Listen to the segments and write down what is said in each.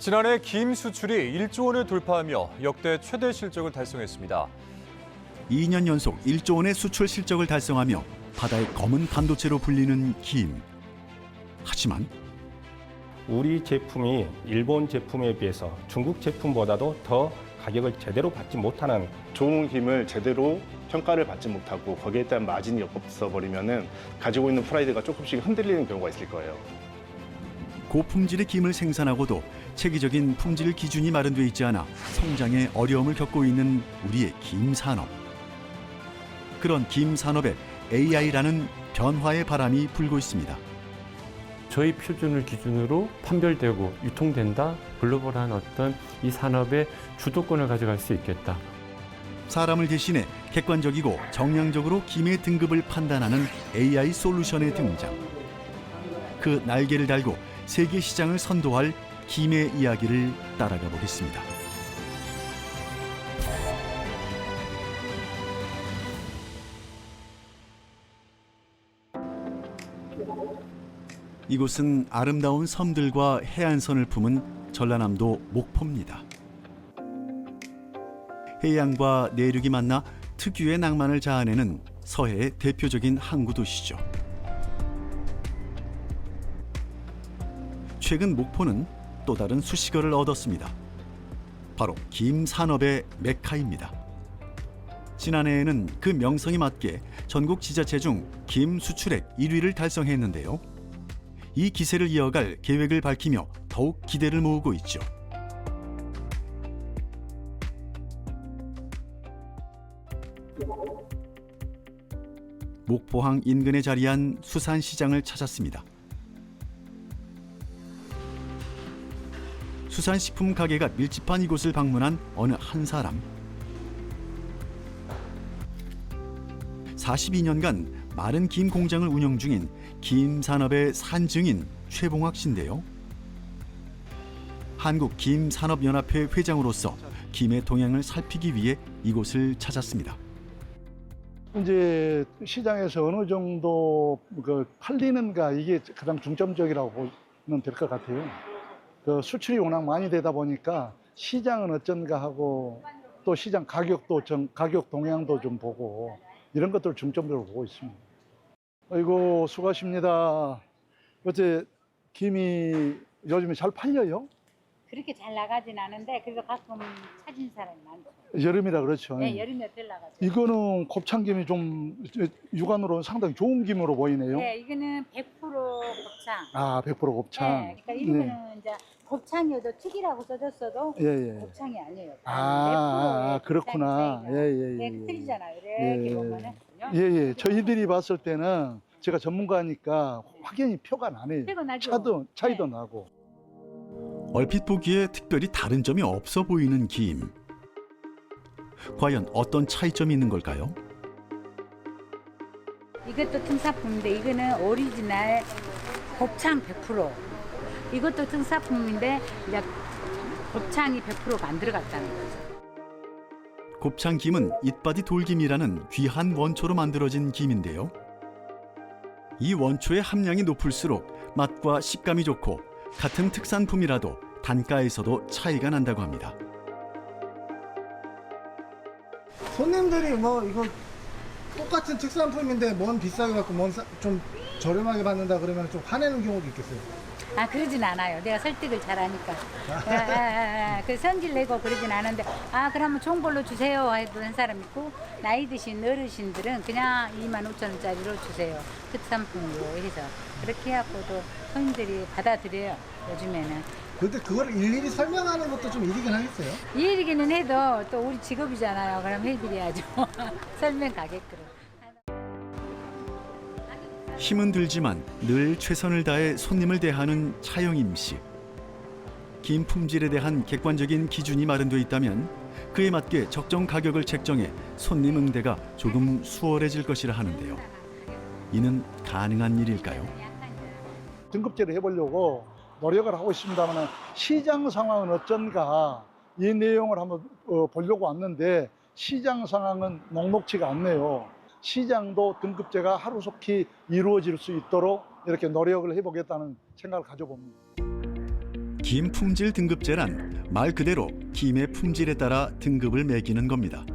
지난해 김 수출이 1조 원을 돌파하며 역대 최대 실적을 달성했습니다. 2년 연속 1조 원의 수출 실적을 달성하며 바다의 검은 반도체로 불리는 김. 하지만 우리 제품이 일본 제품에 비해서 중국 제품보다도 더 가격을 제대로 받지 못하는 좋은 김을 제대로 평가를 받지 못하고 거기에 대한 마진이 없어 버리면은 가지고 있는 프라이드가 조금씩 흔들리는 경우가 있을 거예요. 고품질의 김을 생산하고도 체계적인 품질 기준이 마련돼 있지 않아 성장에 어려움을 겪고 있는 우리의 김 산업. 그런 김 산업에 AI라는 변화의 바람이 불고 있습니다. 저희 표준을 기준으로 판별되고 유통된다. 글로벌한 어떤 이 산업의 주도권을 가져갈 수 있겠다. 사람을 대신해 객관적이고 정량적으로 김의 등급을 판단하는 AI 솔루션의 등장. 그 날개를 달고 세계 시장을 선도할 김의 이야기를 따라가 보겠습니다. 이곳은 아름다운 섬들과 해안선을 품은 전라남도 목포입니다. 해양과 내륙이 만나 특유의 낭만을 자아내는 서해의 대표적인 항구 도시죠. 최근 목포는 또 다른 수식어를 얻었습니다. 바로 김 산업의 메카입니다. 지난해에는 그 명성에 맞게 전국 지자체 중 김 수출액 1위를 달성했는데요. 이 기세를 이어갈 계획을 밝히며 더욱 기대를 모으고 있죠. 목포항 인근에 자리한 수산시장을 찾았습니다. 수산식품 가게가 밀집한 이곳을 방문한 어느 한 사람. 42년간 마른 김 공장을 운영 중인 김 산업의 산증인 최봉학 씨인데요. 한국김산업연합회 회장으로서 김의 동향을 살피기 위해 이곳을 찾았습니다. 이제 시장에서 어느 정도 팔리는가 이게 가장 중점적이라고 보면 될 것 같아요. 수출이 워낙 많이 되다 보니까 시장은 어쩐가 하고 또 시장 가격도 가격 동향도 좀 보고 이런 것들을 중점적으로 보고 있습니다. 아이고 수고하십니다. 어째 김이 요즘에 잘 팔려요? 그렇게 잘 나가진 않은데 그래도 가끔 찾은 사람이 많죠. 여름이라 그렇죠. 네, 여름에 덜 나가죠. 이거는 곱창김이 좀 육안으로 상당히 좋은 김으로 보이네요. 네, 이거는 100% 곱창. 아, 100% 곱창. 네, 그러니까 이러면은 이제 곱창이어도 튀기라고 써졌어도 예. 곱창이 아니에요. 그렇구나. 예. 네, 틀리잖아요. 이렇게 보면은. 예. 저희들이 봤을 때는 제가 전문가니까 확연히 표가 나네요. 표가 나죠. 차이도 네. 나고. 얼핏 보기에 특별히 다른 점이 없어 보이는 김. 과연 어떤 차이점이 있는 걸까요? 이것도 특산품인데 이거는 오리지널 곱창 100%. 이것도 특산품인데 이제 곱창이 100%가 안 들어갔다는 거죠. 곱창김은 이빠디 돌김이라는 귀한 원초로 만들어진 김인데요. 이 원초의 함량이 높을수록 맛과 식감이 좋고 같은 특산품이라도 단가에서도 차이가 난다고 합니다. 손님들이 뭐 이거 똑같은 특산품인데 뭔 비싸게 받고 뭔 좀 저렴하게 받는다 그러면 좀 화내는 경우도 있겠어요. 아, 그러진 않아요. 내가 설득을 잘하니까. 그 성질 내고 그러진 않은데, 아, 그러면 좋은 걸로 주세요. 하던 사람 있고, 나이 드신 어르신들은 그냥 25,000원짜리로 주세요. 특산품으로 해서. 그렇게 해갖고도 손님들이 받아들여요. 요즘에는. 근데 그걸 일일이 설명하는 것도 좀 일이긴 하겠어요. 일이기는 해도 또 우리 직업이잖아요. 그럼 해드려야죠. 설명 가게끔. 힘은 들지만 늘 최선을 다해 손님을 대하는 차영임 씨. 김 품질에 대한 객관적인 기준이 마련돼 있다면 그에 맞게 적정 가격을 책정해 손님 응대가 조금 수월해질 것이라 하는데요. 이는 가능한 일일까요? 등급제를 해보려고 노력을 하고 있습니다만 시장 상황은 어쩐가 이 내용을 한번 보려고 왔는데 시장 상황은 녹록지가 않네요. 시장도 등급제가 하루속히 이루어질 수 있도록 이렇게 노력을 해보겠다는 생각을 가져봅니다. 김 품질 등급제란 말 그대로 김의 품질에 따라 등급을 매기는 겁니다.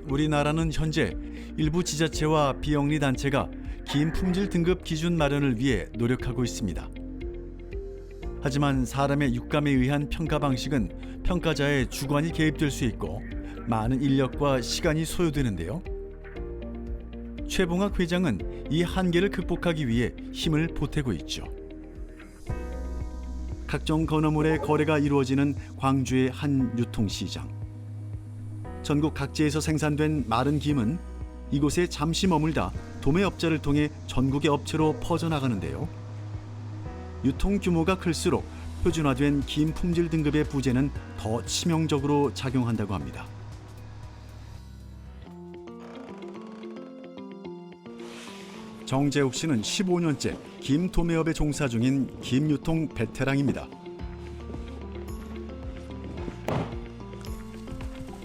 우리나라는 현재 일부 지자체와 비영리 단체가 김 품질 등급 기준 마련을 위해 노력하고 있습니다. 하지만 사람의 육감에 의한 평가 방식은 평가자의 주관이 개입될 수 있고 많은 인력과 시간이 소요되는데요. 최봉학 회장은 이 한계를 극복하기 위해 힘을 보태고 있죠. 각종 건어물의 거래가 이루어지는 광주의 한 유통시장. 전국 각지에서 생산된 마른 김은 이곳에 잠시 머물다 도매업자를 통해 전국의 업체로 퍼져나가는데요. 유통 규모가 클수록 표준화된 김 품질 등급의 부재는 더 치명적으로 작용한다고 합니다. 정재욱 씨는 15년째 김 도매업에 종사 중인 김유통 베테랑입니다.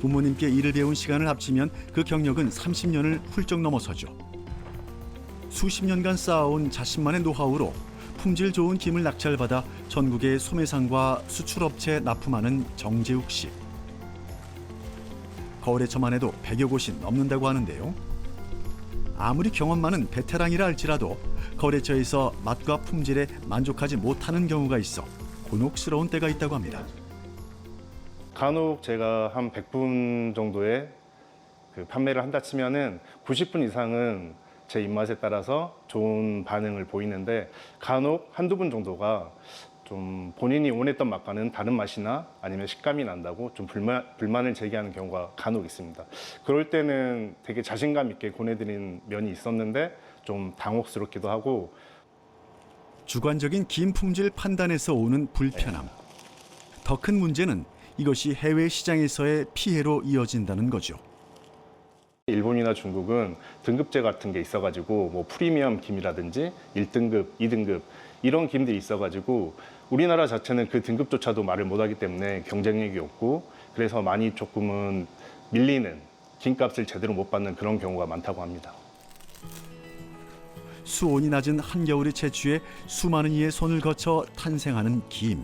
부모님께 일을 배운 시간을 합치면 그 경력은 30년을 훌쩍 넘어서죠. 수십 년간 쌓아온 자신만의 노하우로 품질 좋은 김을 낙찰받아 전국의 소매상과 수출업체에 납품하는 정재욱 씨. 거래처만 해도 100여 곳이 넘는다고 하는데요. 아무리 경험 많은 베테랑이라 할지라도 거래처에서 맛과 품질에 만족하지 못하는 경우가 있어 곤혹스러운 때가 있다고 합니다. 간혹 제가 한 100분 정도의 판매를 한다 치면은 90분 이상은 제 입맛에 따라서 좋은 반응을 보이는데 간혹 한두 분 정도가 좀 본인이 원했던 맛과는 다른 맛이나 아니면 식감이 난다고 좀 불만을 제기하는 경우가 간혹 있습니다. 그럴 때는 되게 자신감 있게 권해드린 면이 있었는데 좀 당혹스럽기도 하고. 주관적인 김 품질 판단에서 오는 불편함. 더 큰 문제는 이것이 해외 시장에서의 피해로 이어진다는 거죠. 일본이나 중국은 등급제 같은 게 있어가지고 뭐 프리미엄 김이라든지 1등급, 2등급 이런 김들이 있어가지고 우리나라 자체는 그 등급조차도 말을 못하기 때문에 경쟁력이 없고 그래서 많이 조금은 밀리는 김값을 제대로 못 받는 그런 경우가 많다고 합니다. 수온이 낮은 한겨울이 채취해 수많은 이의 손을 거쳐 탄생하는 김.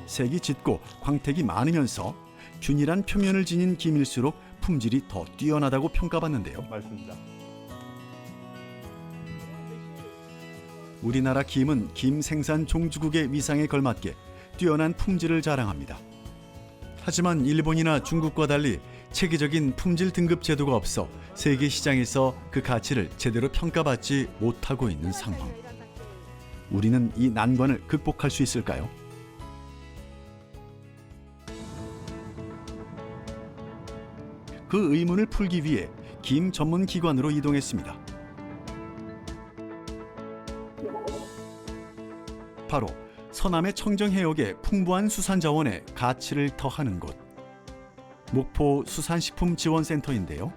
색이 짙고 광택이 많으면서 균일한 표면을 지닌 김일수록 품질이 더 뛰어나다고 평가받는데요. 맞습니다. 우리나라 김은 김 생산 종주국의 위상에 걸맞게 뛰어난 품질을 자랑합니다. 하지만 일본이나 중국과 달리 체계적인 품질 등급 제도가 없어 세계 시장에서 그 가치를 제대로 평가받지 못하고 있는 상황. 우리는 이 난관을 극복할 수 있을까요? 그 의문을 풀기 위해 김 전문 기관으로 이동했습니다. 바로 서남의 청정해역의 풍부한 수산 자원에 가치를 더하는 곳, 목포 수산식품지원센터인데요.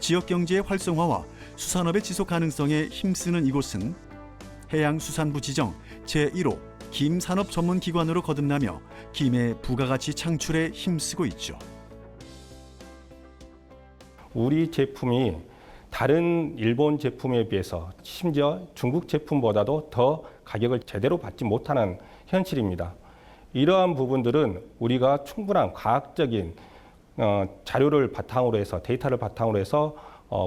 지역 경제의 활성화와 수산업의 지속 가능성에 힘쓰는 이곳은 해양수산부 지정 제1호 김산업 전문 기관으로 거듭나며 김의 부가가치 창출에 힘쓰고 있죠. 우리 제품이 다른 일본 제품에 비해서 심지어 중국 제품보다도 더 가격을 제대로 받지 못하는 현실입니다. 이러한 부분들은 우리가 충분한 과학적인 자료를 바탕으로 해서 데이터를 바탕으로 해서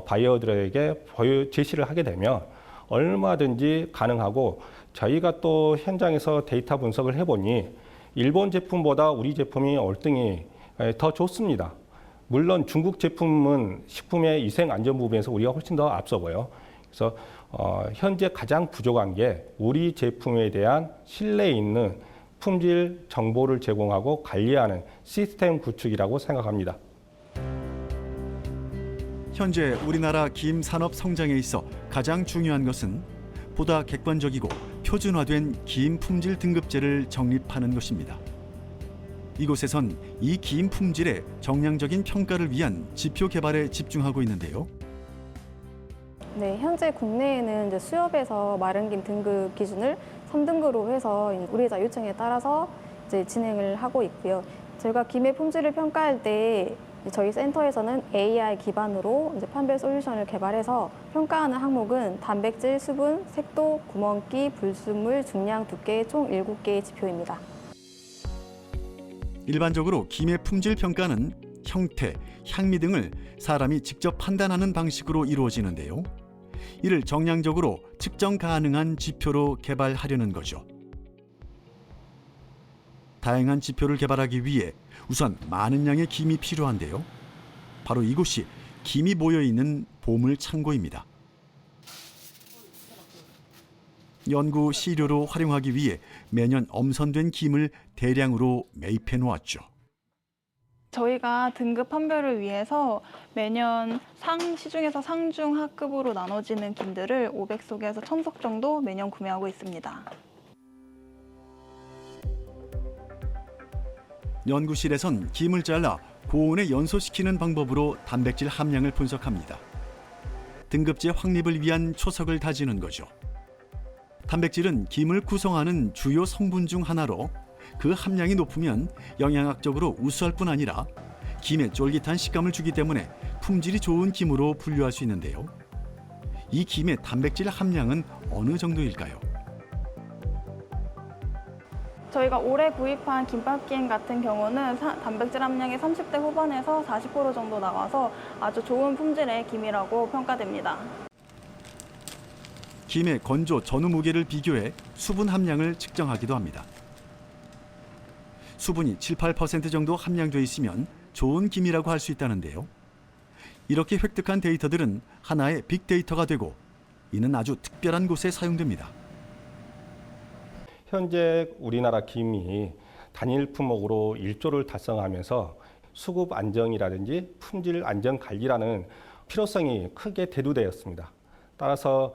바이어들에게 제시를 하게 되면 얼마든지 가능하고 저희가 또 현장에서 데이터 분석을 해보니 일본 제품보다 우리 제품이 월등히 더 좋습니다. 물론 중국 제품은 식품의 위생 안전 부분에서 우리가 훨씬 더 앞서고요. 그래서 현재 가장 부족한 게 우리 제품에 대한 신뢰 있는 품질 정보를 제공하고 관리하는 시스템 구축이라고 생각합니다. 현재 우리나라 김 산업 성장에 있어 가장 중요한 것은 보다 객관적이고 표준화된 김 품질 등급제를 정립하는 것입니다. 이곳에선 이 김 품질의 정량적인 평가를 위한 지표 개발에 집중하고 있는데요. 네, 현재 국내에는 이제 수협에서 마른 김 등급 기준을 3등급으로 해서 우리자 요청에 따라서 이제 진행을 하고 있고요. 저희가 김의 품질을 평가할 때 저희 센터에서는 AI 기반으로 이제 판별 솔루션을 개발해서 평가하는 항목은 단백질, 수분, 색도, 구멍기, 불순물, 중량, 두께 총 7개의 지표입니다. 일반적으로 김의 품질 평가는 형태, 향미 등을 사람이 직접 판단하는 방식으로 이루어지는데요. 이를 정량적으로 측정 가능한 지표로 개발하려는 거죠. 다양한 지표를 개발하기 위해 우선 많은 양의 김이 필요한데요. 바로 이곳이 김이 모여있는 보물 창고입니다. 연구 시료로 활용하기 위해 매년 엄선된 김을 대량으로 매입해 놓았죠. 저희가 등급 판별을 위해서 매년 시중에서 상중 하급으로 나눠지는 김들을 500속에서 1000속 정도 매년 구매하고 있습니다. 연구실에선 김을 잘라 고온에 연소시키는 방법으로 단백질 함량을 분석합니다. 등급제 확립을 위한 초석을 다지는 거죠. 단백질은 김을 구성하는 주요 성분 중 하나로 그 함량이 높으면 영양학적으로 우수할 뿐 아니라 김에 쫄깃한 식감을 주기 때문에 품질이 좋은 김으로 분류할 수 있는데요. 이 김의 단백질 함량은 어느 정도일까요? 저희가 올해 구입한 김밥김 같은 경우는 단백질 함량이 30대 후반에서 40% 정도 나와서 아주 좋은 품질의 김이라고 평가됩니다. 김의 건조 전후 무게를 비교해 수분 함량을 측정하기도 합니다. 수분이 7, 8% 정도 함량돼 있으면 좋은 김이라고 할 수 있다는데요. 이렇게 획득한 데이터들은 하나의 빅데이터가 되고 이는 아주 특별한 곳에 사용됩니다. 현재 우리나라 김이 단일 품목으로 1조를 달성하면서 수급 안정이라든지 품질 안정 관리라는 필요성이 크게 대두되었습니다. 따라서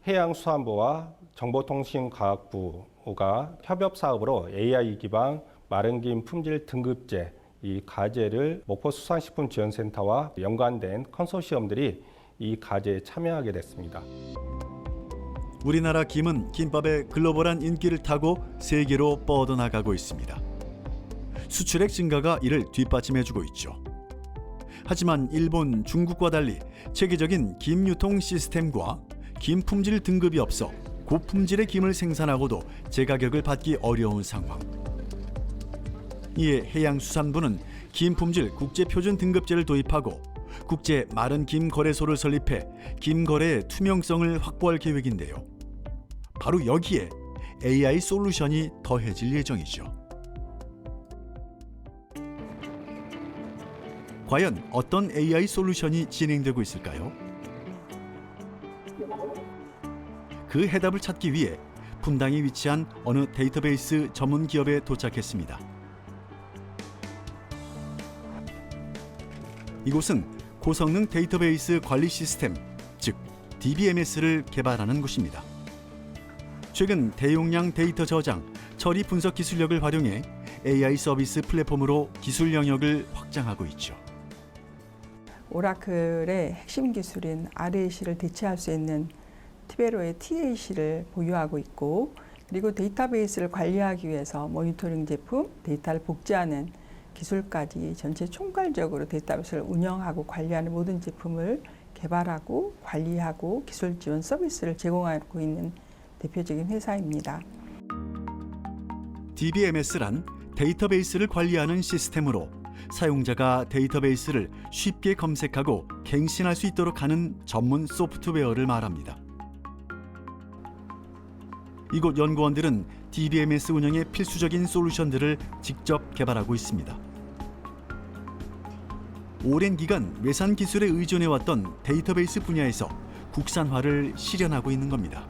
해양수산부와 정보통신과학부가 협업 사업으로 AI 기반 마른김 품질 등급제 이 과제를 목포수산식품지원센터와 연관된 컨소시엄들이 이 과제에 참여하게 됐습니다. 우리나라 김은 김밥의 글로벌한 인기를 타고 세계로 뻗어나가고 있습니다. 수출액 증가가 이를 뒷받침해주고 있죠. 하지만 일본, 중국과 달리 체계적인 김 유통 시스템과 김 품질 등급이 없어 고품질의 김을 생산하고도 제가격을 받기 어려운 상황. 이에 해양수산부는 김 품질 국제표준 등급제를 도입하고 국제 마른 김 거래소를 설립해 김 거래의 투명성을 확보할 계획인데요. 바로 여기에 AI 솔루션이 더해질 예정이죠. 과연 어떤 AI 솔루션이 진행되고 있을까요? 그 해답을 찾기 위해 분당에 위치한 어느 데이터베이스 전문 기업에 도착했습니다. 이곳은 고성능 데이터베이스 관리 시스템, 즉 DBMS를 개발하는 곳입니다. 최근 대용량 데이터 저장, 처리 분석 기술력을 활용해 AI 서비스 플랫폼으로 기술 영역을 확장하고 있죠. 오라클의 핵심 기술인 RAC를 대체할 수 있는 티베로의 TAC를 보유하고 있고, 그리고 데이터베이스를 관리하기 위해서 모니터링 제품, 데이터를 복제하는 기술까지 전체 총괄적으로 데이터베이스를 운영하고 관리하는 모든 제품을 개발하고 관리하고 기술 지원 서비스를 제공하고 있는 대표적인 회사입니다. DBMS란 데이터베이스를 관리하는 시스템으로 사용자가 데이터베이스를 쉽게 검색하고 갱신할 수 있도록 하는 전문 소프트웨어를 말합니다. 이곳 연구원들은 DBMS 운영에 필수적인 솔루션들을 직접 개발하고 있습니다. 오랜 기간 외산 기술에 의존해왔던 데이터베이스 분야에서 국산화를 실현하고 있는 겁니다.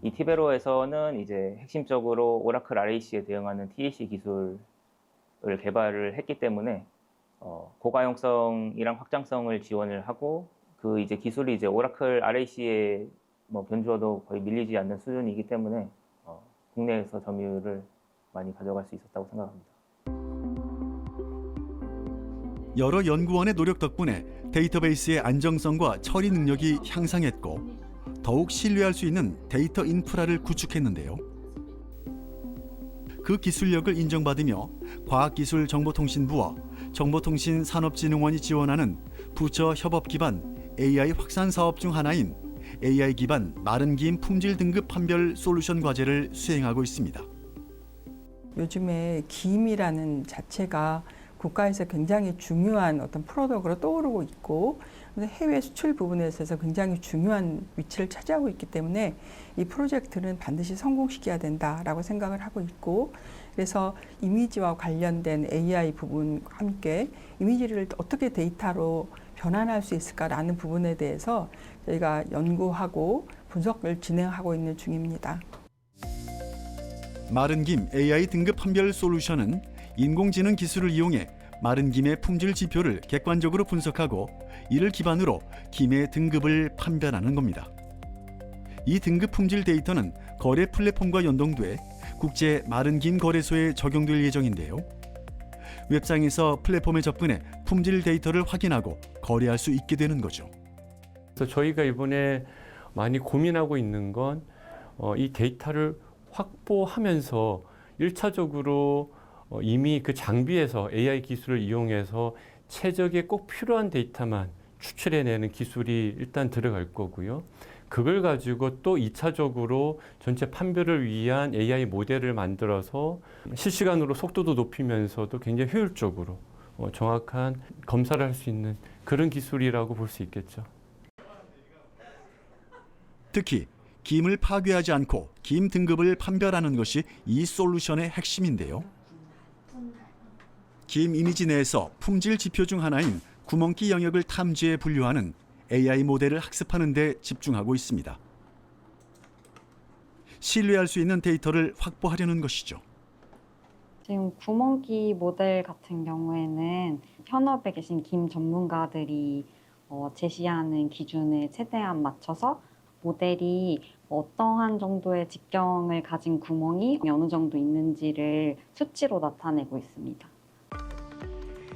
이 티베로에서는 이제 핵심적으로 오라클 RAC에 대응하는 TAC 기술을 개발을 했기 때문에 고가용성이랑 확장성을 지원을 하고, 그 이제 기술이 이제 오라클 RAC에 변주어도 거의 밀리지 않는 수준이기 때문에 국내에서 점유율을 많이 가져갈 수 있었다고 생각합니다. 여러 연구원의 노력 덕분에 데이터베이스의 안정성과 처리 능력이 향상했고 더욱 신뢰할 수 있는 데이터 인프라를 구축했는데요. 그 기술력을 인정받으며 과학기술정보통신부와 정보통신산업진흥원이 지원하는 부처 협업 기반 AI 확산 사업 중 하나인 AI 기반 마른 김 품질 등급 판별 솔루션 과제를 수행하고 있습니다. 요즘에 김이라는 자체가 국가에서 굉장히 중요한 어떤 프로덕트로 떠오르고 있고 해외 수출 부분에 있어서 굉장히 중요한 위치를 차지하고 있기 때문에 이 프로젝트는 반드시 성공시켜야 된다라고 생각을 하고 있고, 그래서 이미지와 관련된 AI 부분과 함께 이미지를 어떻게 데이터로 변환할 수 있을까라는 부분에 대해서 저희가 연구하고 분석을 진행하고 있는 중입니다. 마른 김 AI 등급 판별 솔루션은 인공지능 기술을 이용해 마른 김의 품질 지표를 객관적으로 분석하고 이를 기반으로 김의 등급을 판별하는 겁니다. 이 등급 품질 데이터는 거래 플랫폼과 연동돼 국제 마른 김 거래소에 적용될 예정인데요. 웹상에서 플랫폼에 접근해 품질 데이터를 확인하고 거래할 수 있게 되는 거죠. 그래서 저희가 이번에 많이 고민하고 있는 건 이 데이터를 확보하면서 1차적으로 이미 그 장비에서 AI 기술을 이용해서 최적에 꼭 필요한 데이터만 추출해내는 기술이 일단 들어갈 거고요. 그걸 가지고 또 2차적으로 전체 판별을 위한 AI 모델을 만들어서 실시간으로 속도도 높이면서도 굉장히 효율적으로 정확한 검사를 할 수 있는 그런 기술이라고 볼 수 있겠죠. 특히 김을 파괴하지 않고 김 등급을 판별하는 것이 이 솔루션의 핵심인데요. 김 이미지 내에서 품질 지표 중 하나인 구멍기 영역을 탐지해 분류하는 AI 모델을 학습하는 데 집중하고 있습니다. 신뢰할 수 있는 데이터를 확보하려는 것이죠. 지금 구멍기 모델 같은 경우에는 현업에 계신 김 전문가들이 제시하는 기준에 최대한 맞춰서 모델이 어떠한 정도의 직경을 가진 구멍이 어느 정도 있는지를 수치로 나타내고 있습니다.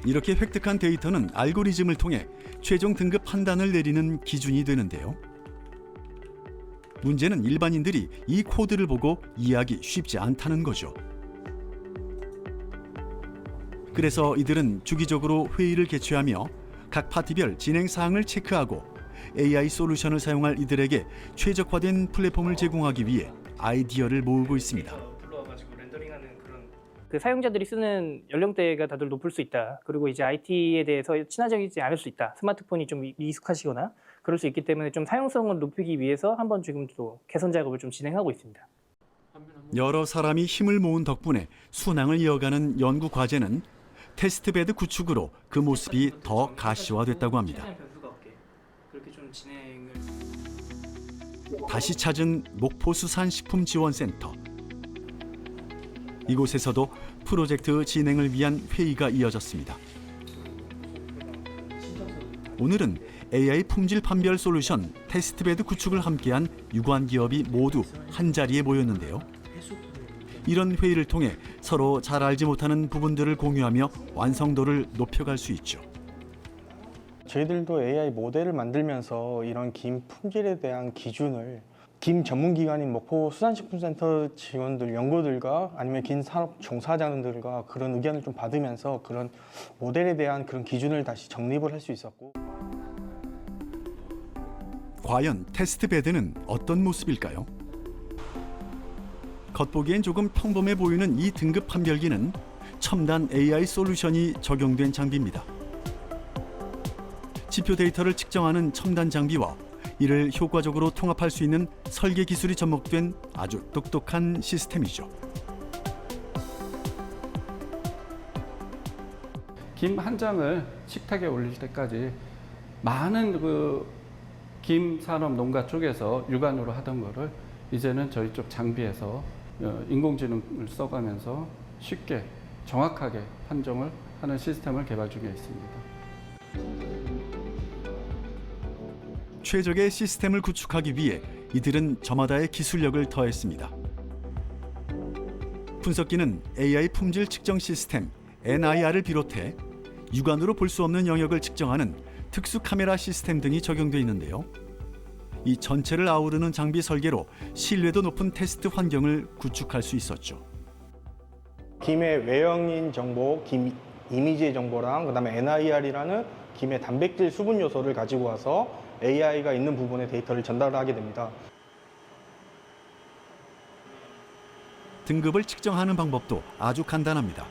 이렇게 획득한 데이터는 알고리즘을 통해 최종 등급 판단을 내리는 기준이 되는데요. 문제는 일반인들이 이 코드를 보고 이해하기 쉽지 않다는 거죠. 그래서 이들은 주기적으로 회의를 개최하며 각 파티별 진행 사항을 체크하고 AI 솔루션을 사용할 이들에게 최적화된 플랫폼을 제공하기 위해 아이디어를 모으고 있습니다. 그 사용자들이 쓰는 연령대가 다들 높을 수 있다. 그리고 이제 IT에 대해서 친화적이지 않을 수 있다. 스마트폰이 좀 미숙하시거나 그럴 수 있기 때문에 좀 사용성을 높이기 위해서 한번 지금 또 개선 작업을 좀 진행하고 있습니다. 여러 사람이 힘을 모은 덕분에 순항을 이어가는 연구 과제는 테스트베드 구축으로 그 모습이 더 가시화됐다고 합니다. 다시 찾은 목포수산식품지원센터. 이곳에서도 프로젝트 진행을 위한 회의가 이어졌습니다. 오늘은 AI 품질 판별 솔루션 테스트베드 구축을 함께한 유관 기업이 모두 한자리에 모였는데요. 이런 회의를 통해 서로 잘 알지 못하는 부분들을 공유하며 완성도를 높여갈 수 있죠. 저희들도 AI 모델을 만들면서 이런 김 품질에 대한 기준을 김 전문기관인 목포수산식품센터 직원들, 연구들과 아니면 김 산업 종사자들과 그런 의견을 좀 받으면서 그런 모델에 대한 그런 기준을 다시 정립을 할 수 있었고. 과연 테스트베드는 어떤 모습일까요? 겉보기엔 조금 평범해 보이는 이 등급 판별기는 첨단 AI 솔루션이 적용된 장비입니다. 지표 데이터를 측정하는 첨단 장비와 이를 효과적으로 통합할 수 있는 설계 기술이 접목된 아주 똑똑한 시스템이죠. 김 한 장을 식탁에 올릴 때까지 많은 김 산업 농가 쪽에서 육안으로 하던 거를 이제는 저희 쪽 장비에서 인공지능을 써가면서 쉽게 정확하게 판정을 하는 시스템을 개발 중에 있습니다. 최적의 시스템을 구축하기 위해 이들은 저마다의 기술력을 더했습니다. 분석기는 AI 품질 측정 시스템 NIR을 비롯해 육안으로 볼 수 없는 영역을 측정하는 특수 카메라 시스템 등이 적용돼 있는데요. 이 전체를 아우르는 장비 설계로 신뢰도 높은 테스트 환경을 구축할 수 있었죠. 김의 외형인 정보, 김 이미지의 정보랑 그다음에 NIR이라는 김의 단백질 수분 요소를 가지고 와서 AI가 있는 부분의 데이터를 전달하게 됩니다. 등급을 측정하는 방법도 아주 간단합니다.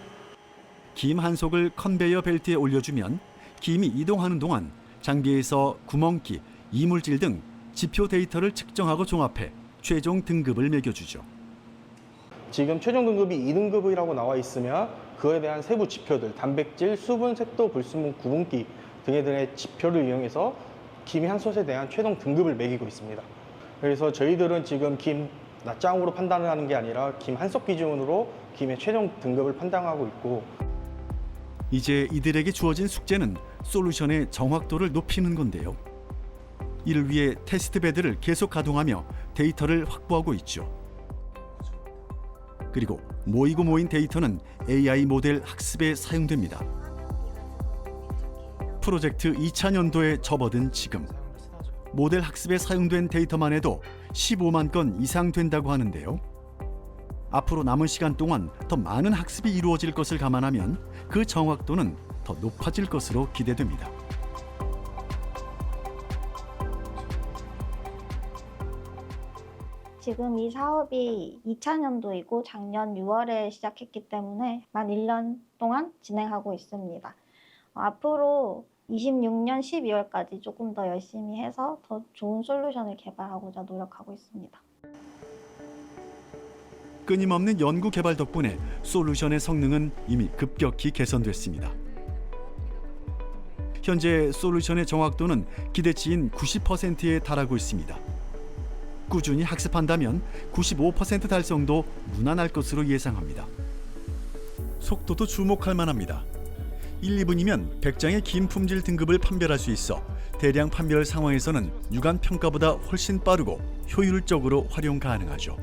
김 한 속을 컨베이어 벨트에 올려주면 김이 이동하는 동안 장비에서 구멍기, 이물질 등 지표 데이터를 측정하고 종합해 최종 등급을 매겨주죠. 지금 최종 등급이 2등급이라고 나와 있으면 그에 대한 세부 지표들, 단백질, 수분, 색도, 불순물, 구분기 등에 대한 지표를 이용해서 김 한 솥에 대한 최종 등급을 매기고 있습니다. 그래서 저희들은 지금 김 낱장으로 판단을 하는 게 아니라 김 한 솥 기준으로 김의 최종 등급을 판단하고 있고, 이제 이들에게 주어진 숙제는 솔루션의 정확도를 높이는 건데요. 이를 위해 테스트 베드를 계속 가동하며 데이터를 확보하고 있죠. 그리고 모이고 모인 데이터는 AI 모델 학습에 사용됩니다. 프로젝트 2차 년도에 접어든 지금 모델 학습에 사용된 데이터만 해도 15만 건 이상 된다고 하는데요. 앞으로 남은 시간 동안 더 많은 학습이 이루어질 것을 감안하면 그 정확도는 더 높아질 것으로 기대됩니다. 지금 이 사업이 2차 년도이고 작년 6월에 시작했기 때문에 만 1년 동안 진행하고 있습니다. 앞으로 26년 12월까지 조금 더 열심히 해서 더 좋은 솔루션을 개발하고자 노력하고 있습니다. 끊임없는 연구 개발 덕분에 솔루션의 성능은 이미 급격히 개선됐습니다. 현재 솔루션의 정확도는 기대치인 90%에 달하고 있습니다. 꾸준히 학습한다면 95% 달성도 무난할 것으로 예상합니다. 속도도 주목할 만합니다. 1, 2분이면 100장의 김 품질 등급을 판별할 수 있어 대량 판별 상황에서는 육안 평가보다 훨씬 빠르고 효율적으로 활용 가능하죠.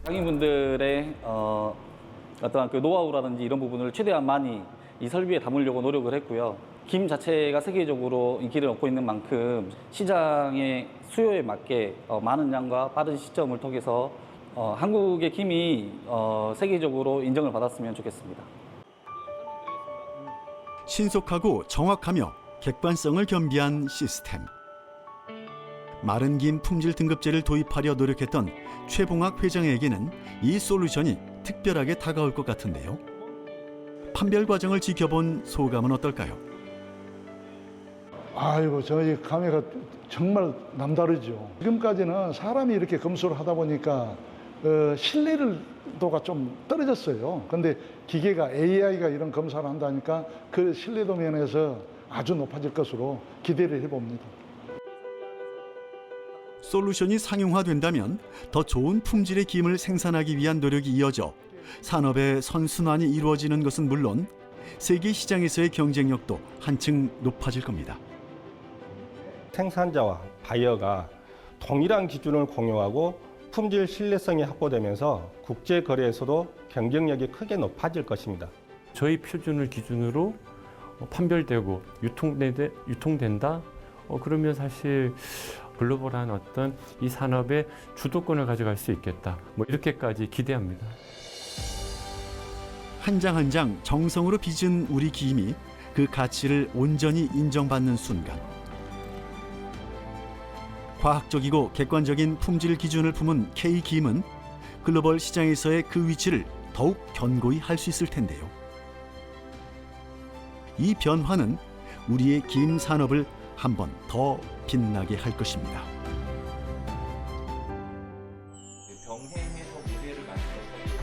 상인분들의 어떠한 그 노하우라든지 이런 부분을 최대한 많이 이 설비에 담으려고 노력을 했고요. 김 자체가 세계적으로 인기를 얻고 있는 만큼 시장의 수요에 맞게 많은 양과 빠른 시점을 통해서 한국의 김이 세계적으로 인정을 받았으면 좋겠습니다. 신속하고 정확하며 객관성을 겸비한 시스템. 마른 김 품질 등급제를 도입하려 노력했던 최봉학 회장에게는 이 솔루션이 특별하게 다가올 것 같은데요. 판별 과정을 지켜본 소감은 어떨까요? 아이고, 저희 감회가 정말 남다르죠. 지금까지는 사람이 이렇게 검수를 하다 보니까 신뢰도가 좀 떨어졌어요. 근데 기계가 AI가 이런 검사를 한다니까 그 신뢰도 면에서 아주 높아질 것으로 기대를 해봅니다. 솔루션이 상용화된다면 더 좋은 품질의 김을 생산하기 위한 노력이 이어져 산업의 선순환이 이루어지는 것은 물론 세계 시장에서의 경쟁력도 한층 높아질 겁니다. 생산자와 바이어가 동일한 기준을 공유하고 품질 신뢰성이 확보되면서 국제 거래에서도 경쟁력이 크게 높아질 것입니다. 저희 표준을 기준으로 판별되고 유통된다. 그러면 사실 글로벌한 어떤 이 산업의 주도권을 가져갈 수 있겠다. 이렇게까지 기대합니다. 한 장 한 장 정성으로 빚은 우리 김이 그 가치를 온전히 인정받는 순간, 과학적이고 객관적인 품질 기준을 품은 K김은 글로벌 시장에서의 그 위치를 더욱 견고히 할 수 있을 텐데요. 이 변화는 우리의 김 산업을 한 번 더 빛나게 할 것입니다. 병행해서 모델을 만들어서